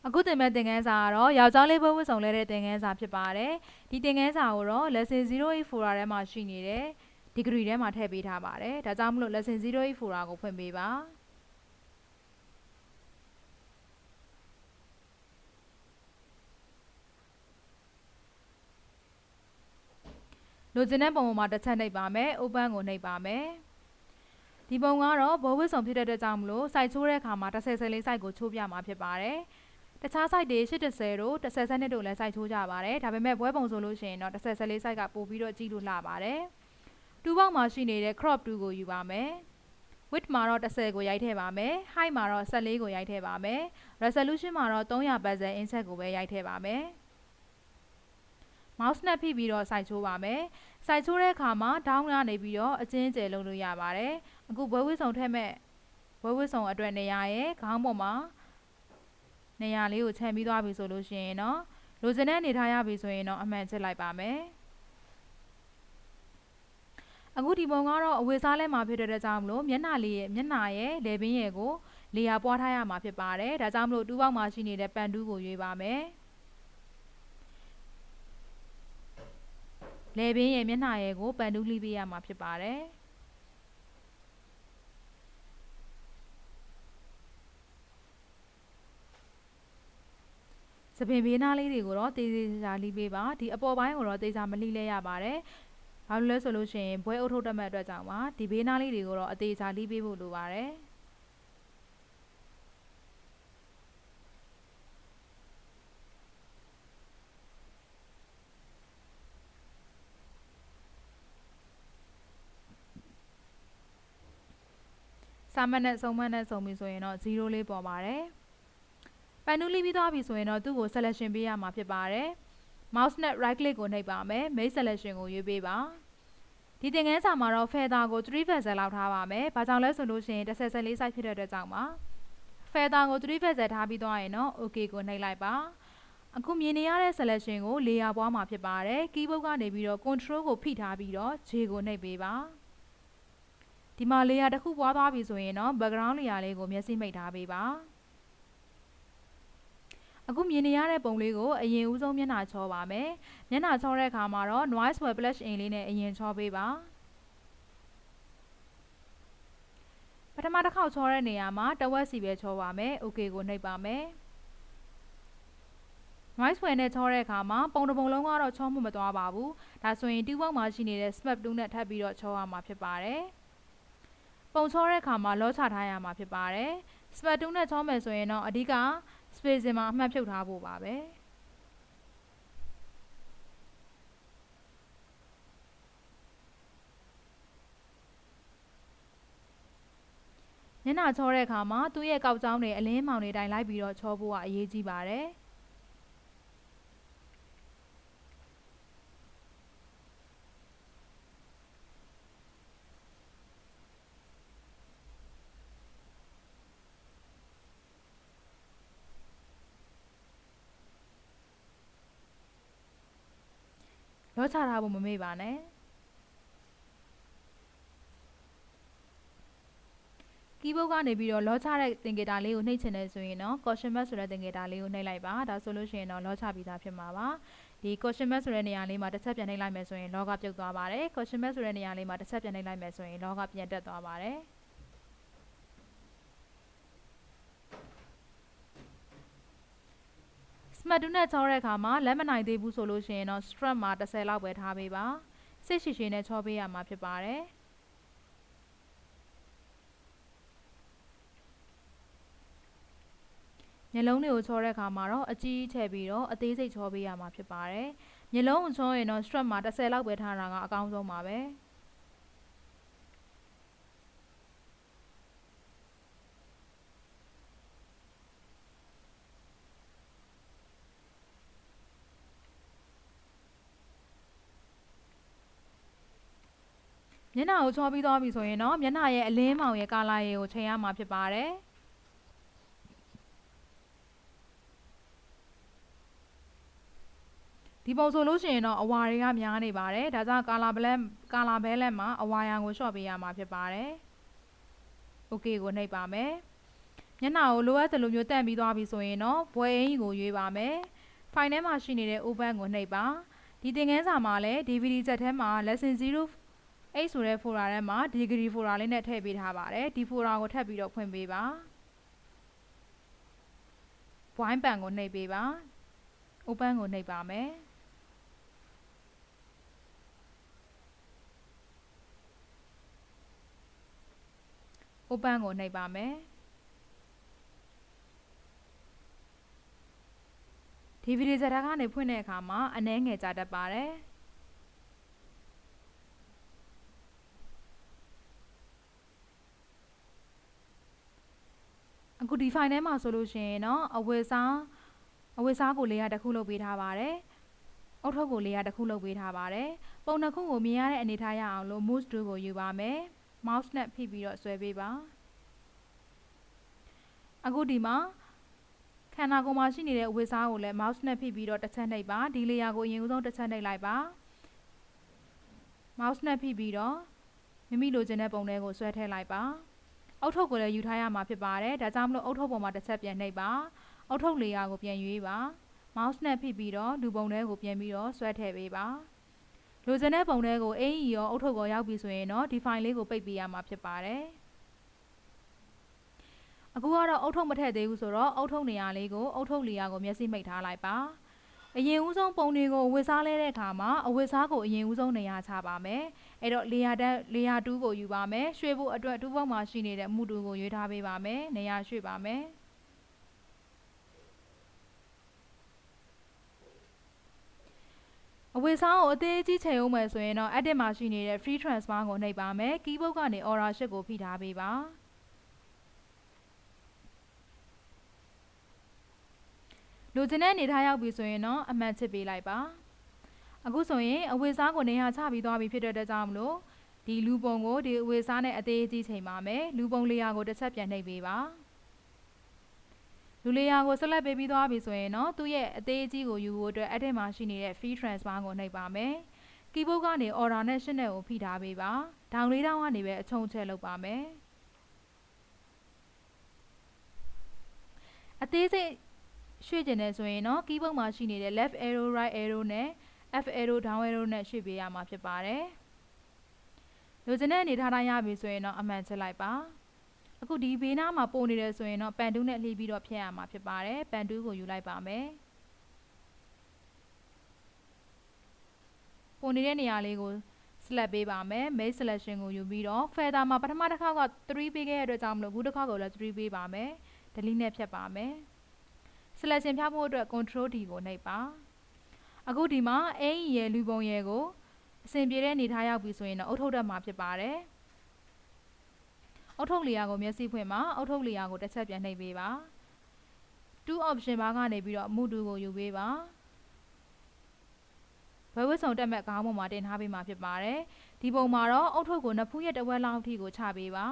အခုသင်မဲ့သင်ခန်းစာကတော့ယောက်ျားလေးဘဝဝတ်ဆောင်လဲတဲ့သင်ခန်းစာဖြစ်ပါတယ်ဒီသင်ခန်းစာကိုတော့ lesson 08 folder ထဲမှာရှိနေတဲ့ degree ထဲမှာထည့်ပေးထားပါတယ်ဒါကြောင့်မလို့ lesson 08 folder ကိုဖွင့်ပေးပါလိုချင်တဲ့ပုံပေါ်မှာတစ်ချက်နှိပ်ပါမယ် open ကိုနှိပ်ပါမယ်ဒီပုံကတော့ဘဝဝတ်ဆောင်ဖြစ်တဲ့အတွက်ကြောင့်မလို့ site ချိုးတဲ့အခါမှာ10 14 site ကိုချိုးပြမှာဖြစ်ပါတယ်တခြား site တွေ80တို့10 12တို့လည်း site ချိုးကြပါတယ်ဒါပေမဲ့ဘွဲပုံဆိုလို့ရှိရင်တော့10 14 site ကပို့ပြီးတော့ကြည့်လို့လှပါတယ်2ပေါက်မှာရှိနေတဲ့ crop 2ကိုယူပါမယ် width မှာတော့10ကိုရိုက်ထည့်ပါမယ် height မှာတော့14ကိုရိုက်ထည့်ပါမယ် resolution မှာတော့300 pixel inset ကိုပဲရိုက်ထည့်ပါမယ် mouse နဲ့ဖိပြီးတော့ site ချိုးပါမယ် site ချိုးတဲ့အခါမှာ down ကနေပြီးတော့အကျဉ်းကျယ်လုပ်လို့ရပါတယ်အခုဘွဲဝတ်ဆောင်ထည့်မဲ့ဘွဲဝတ်ဆောင်အတွက်နေရာရဲ့ခေါင်းပေါ်မှာနေရာလေးကိုခြံပြီးသွားပြီဆိုလို့ရှိရင်တော့လိုချင်တဲ့အနေထားရပြီဆိုရင်တော့အမှန်ချစ်လိုက်ပါမယ်အခုဒီပုံကတော့အဝတ်စားလဲမှာဖြစ်တဲ့ကြောင့်မလို့မျက်နှာရဲ့လယ်ပင်းရဲ့ကိုလေယာပွားထားရမှာဖြစ်ပါတယ်ဒါကြောင့်မလို့2ပေါက်မှာရှိနေတဲ့ပန်တူးကိုရွေးပါမယ်လယ်ပင်းရဲ့မျက်နှာရဲ့ကိုပန်တူးလှီးပေးရမှာဖြစ်ပါတယ်စပင်ဘေးနားလေးတွေကိုတော့တေးသေးချာလှီးပေးပါဒီအပေါ်ပိုင်းကိုတော့တေးချာမလှီးလဲရပါတယ်ဘာလို့လဲဆိုလို့ရှိရင်ဘွဲအုပ်ထုတ်တတ်မဲ့အတွက်ကြောင့်ပါဒီဘေးနားလေးတွေကိုတော့အသေးချာလှီးပေးဖို့လိုပါတယ်စာမတ်နဲ့စုံမတ်နဲ့စုံပြီဆိုရင်တော့0လေးပေါ်ပါတယ်ပန်တူးလှီးပြီးသွားပြီဆိုရင်တော့သူ့ကို selection ပေးရမှာဖြစ်ပါတယ် mouse နဲ့ right click ကိုနှိပ်ပါမယ် make selection ကိုရွေးပေးပါဒီသင်ခန်းစာမှာတော့ feather ကို3 pixel လောက်ထားပါမယ်ဘာကြောင့်လဲဆိုလို့ရှိရင်10 14 size ဖြစ်တဲ့အတွက်ကြောင့်ပါ feather ကို3 pixel ထားပြီးသွားရင်တော့ OK ကိုနှိပ်လိုက်ပါအခုမြင်နေရတဲ့ selection ကိုlayer ပွားမှာဖြစ်ပါတယ် keyboard ကနေပြီးတော့ control ကိုဖိထားပြီးတော့ J ကိုနှိပ်ပေးပါဒီမှာ layer တစ်ခုပွားသွားပြီဆိုရင်တော့ background layer လေးကိုမျက်စိမိတ်ထားပေးပါအခုမြင်နေရတဲ့ပုံလေးကိုအရင်ဦးဆုံးမျက်နှာချောပါမယ်မျက်နှာချောတဲ့အခါမှာတော့ noise blush in လေးနဲ့အရင်ချောပေးပါပထမတစ်ခေါက်ချောတဲ့နေရာမှာတဝက်စီပဲချောပါမယ် OK ကိုနှိပ်ပါမယ် noise ဖွယ်နဲ့ချောတဲ့အခါမှာပုံတစ်ပုံလုံးကတော့ချောမှုမသွားပါဘူးဒါဆိုရင်2ပေါက်မှာရှိနေတဲ့ smart 2နဲ့ထပ်ပြီးတော့ချောရမှာဖြစ်ပါတယ်ပုံချောတဲ့အခါမှာလောချထားရမှာဖြစ်ပါတယ် smart 2နဲ့ချောမယ်ဆိုရင်တော့အဓိက spacing မှာအမှတ်ဖြုတ်ထားဖို့ပါပဲမျက်နှာချောတဲ့အခါမှာသူ့ရဲ့ကောက်ကြောင်းတွေအလင်းမောင်တွေတိုင်းလိုက်ပြီးတော့ချောဖို့ကအရေးကြီးပါတယ်လောချထားဖို့မမေ့ပါနဲ့keyboard ကနေပြီးတော့လောချတဲ့သင်္ကေတလေးကိုနှိပ်ချင်တယ်ဆိုရင်တော့ caution mark ဆိုတဲ့သင်္ကေတလေးကိုနှိပ်လိုက်ပါဒါဆိုလို့ရှိရင်တော့လောချပြီးသားဖြစ်မှာပါဒီ caution mark ဆိုတဲ့နေရာလေးမှာတစ်ချက်ပြန်နှိပ်လိုက်မယ်ဆိုရင်လောကပြုတ်သွားပါတယ် caution mark ဆိုတဲ့နေရာလေးမှာတစ်ချက်ပြန်နှိပ်လိုက်မယ်ဆိုရင်လောကပြန်တက်သွားပါတယ်smart 2နဲ့ချောတဲ့အခါမှာလက်မနိုင်သေးဘူးဆိုလို့ရှိရင်တော့ strap မှာ10လောက်ပဲထားပေးပါစိတ်ရှည်ရှည်နဲ့ချောပေးရမှာဖြစ်ပါတယ်မျက်လုံးတွေကိုချောတဲ့အခါမှာတော့အကြီးထည့်ပြီးတော့အသေးစိတ်ချောပေးရမှာဖြစ်ပါတယ်မျက်လုံးကိုချောရင်တော့ strap မှာ10လောက်ပဲထားတာကအကောင်းဆုံးပါပဲမျက်နှာကိုချောပြီးသွားပြီဆိုရင်တော့မျက်နှာရဲ့အလင်းမောင်ရဲ့ကာလာရဲ့ကိုချိန်ရမှာဖြစ်ပါတယ်ဒီပုံဆိုလို့ရှိရင်တော့အဝါတွေကများနေပါတယ်ဒါကြောင့်ကာလာဘဲလက်မှာအဝါရောင်ကိုလျှော့ပေးရမှာဖြစ်ပါတယ် OK ကိုနှိပ်ပါမယ် မျက်နှာကိုလိုအပ်တဲ့လိုမျိုးတန့်ပြီးသွားပြီဆိုရင်တော့ဘွယ်အင်ကြီးကိုရွေးပါမယ်။ file ထဲမှာရှိနေတဲ့ open ကိုနှိပ်ပါဒီသင်ခန်းစာမှာလည်း DVD ချက်ထဲမှာ lesson 08ဆိုတဲ့ folder ထဲမှာ degree folder လေးနဲ့ထည့်ပေးထားပါတယ်ဒီ folder ကိုထပ်ပြီးတော့ဖွင့်ပေးပါဝိုင်းပန်ကိုနှိပ်ပေးပါ open ကိုနှိပ်ပါမယ်open ကိုနှိပ်ပါမယ်ဒီဗီဒီယိုဇာတ်ကနေဖွင့်တဲ့အခါမှာအနည်းငယ်ကြာတတ်ပါတယ်အခုဒီ file ထဲမှာဆိုလို့ရှိရင်တော့အဝတ်စားကိုလေးရတစ်ခုလုပ်ပေးထားပါတယ်အုတ်ထုပ်ကိုလေးရတစ်ခုလုပ်ပေးထားပါတယ်ပုံနှစ်ခုကိုမြင်ရတဲ့အနေထားရအောင်လို့ mouse tool ကိုယူပါမယ် mouse နဲ့ဖိပြီးတော့ဆွဲပေးပါအခုဒီမှာခန္ဓာကိုယ်မှာရှိနေတဲ့အဝတ်စားကိုလည်း mouse နဲ့ဖိပြီးတော့တစ်ချက်နှိပ်ပါဒီ layer ကိုအရင်ဦးဆုံးတစ်ချက်နှိပ်လိုက်ပါ mouse နဲ့ဖိပြီးတော့မိမိလိုချင်တဲ့ပုံတွေကိုဆွဲထည့်လိုက်ပါအုတ်ထုပ်ကိုလည်းယူထားရမှာဖြစ်ပါတယ်ဒါကြောင့်မလို့အုတ်ထုပ်ပေါ်မှာတစ်ချက်ပြန်နှိပ်ပါအုတ်ထုပ် layer ကိုပြန်ရွေးပါ mouse နဲ့ဖိပြီးတော့လူပုံတွေကိုပြန်ပြီးတော့ဆွဲထည့်ပေးပါလိုချင်တဲ့ပုံတွေကိုအင်ကြီးရောအုတ်ထုပ်ကိုရောက်ပြီဆိုရင်တော့ဒီ file လေးကိုပိတ်ပေးရမှာဖြစ်ပါတယ်အခုကတော့အုတ်ထုပ်မထည့်သေးဘူးဆိုတော့အုတ်ထုပ်နေရာလေးကိုအုတ်ထုပ် layer ကိုမျက်စိမိတ်ထားလိုက်ပါအရင်ဦးဆုံးပုံတွေကိုဝတ်စားလဲတဲ့အခါမှာအဝတ်စားကိုအရင်ဦးဆုံးနေရာချပါမယ်အဲ့တော့ layer 2ကိုယူပါမယ်ရွှေ့ဖို့အတွက်2ဘုံမှာရှိနေတဲ့မူတူကိုရွေးထားပေးပါမယ်နေရာရွှေ့ပါမယ်အဝတ်စားကိုအသေးကြီးချိန်အောင်မယ်ဆိုရင်တော့ edit မှာရှိနေတဲ့ free transfer ကိုနှိပ်ပါမယ် keyboard ကနေ aura shift ကိုဖိထားပေးပါလိုချင်တဲ့အနေထားရောက်ပြီဆိုရင်တော့အမှန်ချစ်ပေးလိုက်ပါအခုဆိုရင်အဝတ်စားကိုနေရာချပြီးသွားပြီဖြစ်တဲ့အတွက်ကြောင့်မလို့ဒီလူပုံကိုဒီအဝတ်စားနဲ့အသေးကြီးချိန်ပါမယ်လူပုံ layer ကိုတစ်ချက်ပြန်နှိပ်ပေးပါလူ layer ကိုဆက်လက်ပေးပြီးသွားပြီဆိုရင်တော့သူ့ရဲ့အသေးကြီးကိုယူဖို့အတွက် edit မှာရှိနေတဲ့ free transfer ကိုနှိပ်ပါမယ် keyboard ကနေ order နဲ့ shift နဲ့ကိုဖိထားပေးပါဒေါင်လေးတောင်းကနေပဲအချုံချဲလုပ်ပါမယ်အသေးစိတ်ရွှေ့ကျင်တယ်ဆိုရင်တော့ keyboard မှာရှိနေတဲ့ left arrow right arrow နဲ့ F arrow down arrow နဲ့ရွှေ့ပေးရမှာဖြစ်ပါတယ်လိုချင်တဲ့အနေထားတိုင်းရပြီဆိုရင်တော့အမှန်ချစ်လိုက်ပါအခုဒီဘေးနားမှာပုံနေတယ်ဆိုရင်တော့ပန်တူးနဲ့လှီးပြီးတော့ဖြတ်ရမှာဖြစ်ပါတယ်ပန်တူးကိုယူလိုက်ပါမယ်ပုံနေတဲ့နေရာလေးကို select ပေးပါမယ် make selection ကိုယူပြီးတော့ feather မှာပထမတစ်ခါက3ပေးခဲ့ရတဲ့အတွက်ကြောင့်မလို့အခုတစ်ခါကိုလည်း3ပေးပါမယ် delete နဲ့ဖြတ်ပါမယ် selection ဖြတ်ဖို့အတွက် control D ကိုနှိပ်ပါအခုဒီမှာအင်ကြီးရဲ့လူပုံရဲ့ကိုအဆင်ပြေတဲ့အနေထားရောက်ပြီဆိုရင်တော့အုတ်ထုတ်တတ်မှာဖြစ်ပါတယ်အုတ်ထုတ် layer ကိုမျက်စိဖွင့်ပါအုတ်ထုတ် layer ကိုတစ်ချက်ပြန်နှိပ်ပေးပါ2 option bar ကနေပြီးတော့မူတူကိုယူပေးပါဘယ်ဝတ်စုံတက်မဲ့ခေါင်းပေါ်မှာတင်ထားပေးမှာဖြစ်ပါတယ်ဒီပုံမှာတော့အုတ်ထုတ်ကိုနှစ်ဖူးရဲ့တစ်ဝက်လောက်အထိကိုချပေးပါ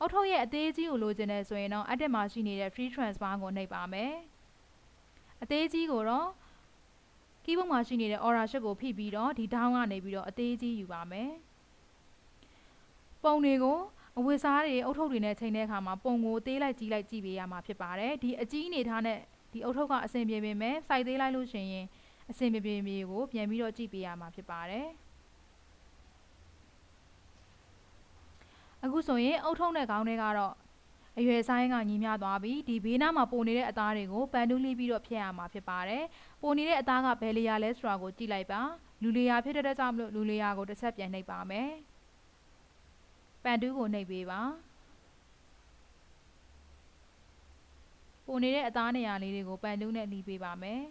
အုတ်ထုတ်ရဲ့အသေးကြီးကိုလိုချင်တယ်ဆိုရင်တော့ edit မှာရှိနေတဲ့ free transfer ကိုနှိပ်ပါမယ်အသေးကြီးကိုတော့ keyboard မှာရှိနေတဲ့ aura shift ကိုဖိပြီးတော့ဒီ down ကနေပြီးတော့အသေးကြီးယူပါမယ်ပုံတွေကိုအဝတ်စားတွေအုတ်ထုတ်တွေနဲ့ချိန်တဲ့အခါမှာပုံကိုသေးလိုက်ကြီးလိုက်ကြည့်ပေးရမှာဖြစ်ပါတယ်ဒီအကြီးအနေထားနဲ့ဒီအုတ်ထုတ်ကအဆင်ပြေပေမဲ့စိုက်သေးလိုက်လို့ရှိရင်အဆင်ပြေကိုပြန်ပြီးတော့ကြည့်ပေးရမှာဖြစ်ပါတယ်အခုဆိုရင်အုတ်ထုံနဲ့ခေါင်းထဲကတော့အရွယ်ဆိုင်ကညီမျှသွားပြီဒီဘေးနားမှာပုံနေတဲ့အသားတွေကိုပန်တူးလှီးပြီးတော့ဖြတ်ရမှာဖြစ်ပါတယ်ပုံနေတဲ့အသားကဘယ်လေယာလဲဆိုတာကိုကြည့်လိုက်ပါလူလေယာဖြစ်တဲ့ကြောင့်မလို့လူလေယာကိုတစ်ချက်ပြန်နှိပ်ပါမယ်ပန်တူးကိုနှိပ်ပေးပါပုံနေတဲ့အသားနေရာလေးတွေကိုပန်တူးနဲ့လှီးပေးပါမယ်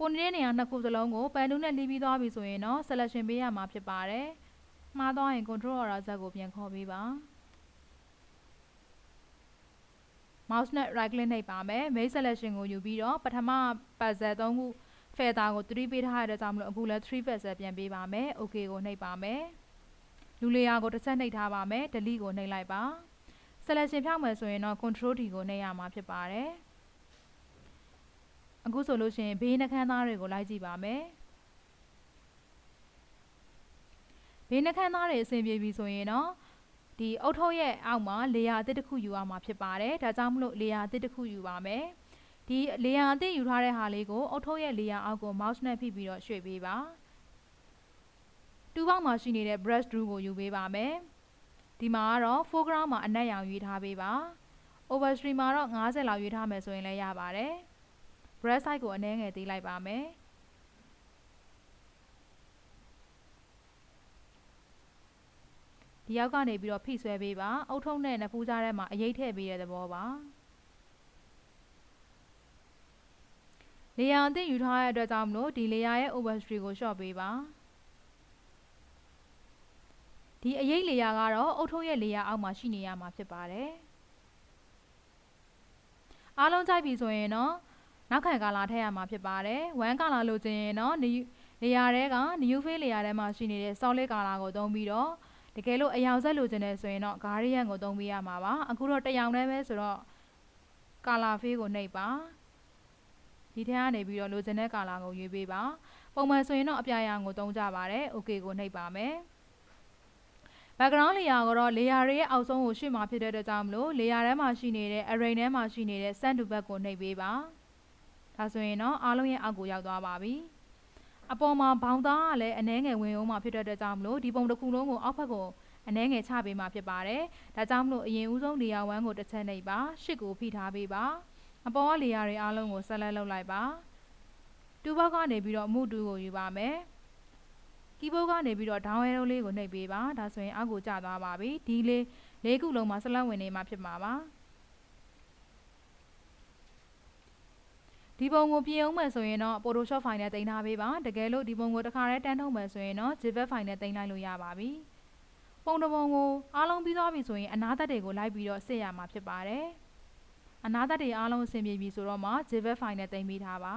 ပုံနေတဲ့နေရာနှစ်ခုစလုံးကိုပန်တူးနဲ့လှီးပြီးသွားပြီဆိုရင်တော့ selection ပေးရမှာဖြစ်ပါတယ်မှားသွားရင် control aura z ကိုပြန်ခေါ်ပေးပါ mouse နဲ့ right click နှိပ်ပါမယ် make selection ကိုယူပြီးတော့ပထမ puzzle 3ခု feather ကို3ပေးထားရတဲ့ကြောင့်မလို့အခုလည်း3 puzzle ပြန်ပေးပါမယ် OK ကိုနှိပ်ပါမယ်လူ layer ကိုတစ်ချက်နှိပ်ထားပါမယ် delete ကိုနှိပ်လိုက်ပါ selection ဖြောက်မယ်ဆိုရင်တော့ control D ကိုနှိပ်ရမှာဖြစ်ပါတယ်အခုဆိုလို့ရှိရင်ဘေးနှခမ်းသားတွေကိုလိုက်ကြည့်ပါမယ် ဘေးနှခမ်းသားတွေအဆင်ပြေပြီဆိုရင်တော့ဒီအုတ်ထုပ်ရဲ့အောက်မှာလေယာအသစ်တစ်ခုယူအောင်မှာဖြစ်ပါတယ်ဒါကြောင့်မလို့လေယာအသစ်တစ်ခုယူပါမယ်ဒီလေယာအသစ်ယူထားတဲ့ဟာလေးကိုအုတ်ထုပ်ရဲ့လေယာအောက်ကို mouse နဲ့ဖိပြီးတော့ရွှေ့ပေးပါတူပေါက်မှာရှိနေတဲ့ brush tool ကိုယူပေးပါမယ်ဒီမှာကတော့ foreground မှာအနက်ရောင်ရွေးထားပေးပါ overstream မှာတော့50လောက်ရွေးထားမယ်ဆိုရင်လည်းရပါတယ် brush size ကိုအနည်းငယ်သေးလိုက်ပါမယ်ဒီရောက်ကနေပြီးတော့ဖိဆွဲပေးပါအုတ်ထုပ်နဲ့နဖူးကြားထဲမှာအရိပ်ထည့်ပေးတဲ့သဘောပါလေယာအသစ်ယူထားတဲ့အတွက်ကြောင့်မလို့ဒီလေယာရဲ့ overstream ကိုလျှော့ပေးပါဒီအရိပ်လေယာကတော့အုတ်ထုပ်ရဲ့လေယာအောက်မှာရှိနေရမှာဖြစ်ပါတယ်အားလုံးကြိုက်ပြီဆိုရင်တော့နောက်ခံကာလာထည့်ရမှာဖြစ်ပါတယ်1ကာလာလိုချင်ရင်တော့လေယာတွေက new face လေယာထဲမှာရှိနေတဲ့ solid ကာလာကိုသုံးပြီးတော့တကယ်လို့အရောင်ဆက်လိုချင်တယ်ဆိုရင်တော့ gradient ကိုသုံးပေးရမှာပါအခုတော့တစ်ရောင်တည်းပဲဆိုတော့ color face ကိုနှိပ်ပါဒီထဲကနေပြီးတော့လိုချင်တဲ့ color ကိုရွေးပေးပါပုံမှန်ဆိုရင်တော့အပြာရောင်ကိုသုံးကြပါတယ် OK ကိုနှိပ်ပါမယ်background layer ကတော့ layer ရဲ့အောက်ဆုံးကိုရွှေ့မှာဖြစ်တဲ့အတွက်ကြောင့်မလို့ layer ထဲမှာရှိနေတဲ့ array ထဲမှာရှိနေတဲ့ send to back ကိုနှိပ်ပေးပါဒါဆိုရင်တော့အားလုံးရဲ့အောက်ကိုရောက်သွားပါပြီအပေါ်မှာဘောင်သားကလည်းအနှဲငယ်ဝင်အောင်မှာဖြစ်တဲ့အတွက်ကြောင့်မလို့ဒီပုံတစ်ခုလုံးကိုအောက်ဘက်ကိုအနှဲငယ်ချပေးမှာဖြစ်ပါတယ်ဒါကြောင့်မလို့အရင်ဦးဆုံး layer 1ကိုတစ်ချက်နှိပ်ပါရှစ်ကိုဖိထားပေးပါအပေါ်က layer တွေအားလုံးကို select လုပ်လိုက်ပါတူဘောက်ကနေပြီးတော့ move 2ကိုယူပါမယ်keyboard ကနေပြီးတော့ down arrow လေးကိုနှိပ်ပေးပါဒါဆိုရင်အောက်ကိုကျသွားပါပြီဒီလေးခုလုံးမှာဆက်လက်ဝင်နေမှာဖြစ်မှာပါဒီပုံကိုပြင်အောင်မယ်ဆိုရင်တော့ Photoshop file နဲ့တင်ထားပေးပါတကယ်လို့ဒီပုံကိုတစ်ခါတည်းတန်းထုတ်မယ်ဆိုရင်တော့ JPEG file နဲ့တင်လိုက်လို့ရပါပြီပုံတစ်ပုံကိုအားလုံးပြီးသွားပြီဆိုရင်အနားသက်တွေကိုလိုက်ပြီးတော့စစ်ရမှာဖြစ်ပါတယ်အနားသက်တွေအားလုံးအဆင်ပြေပြီဆိုတော့မှ JPEG file နဲ့တင်ပေးထားပါ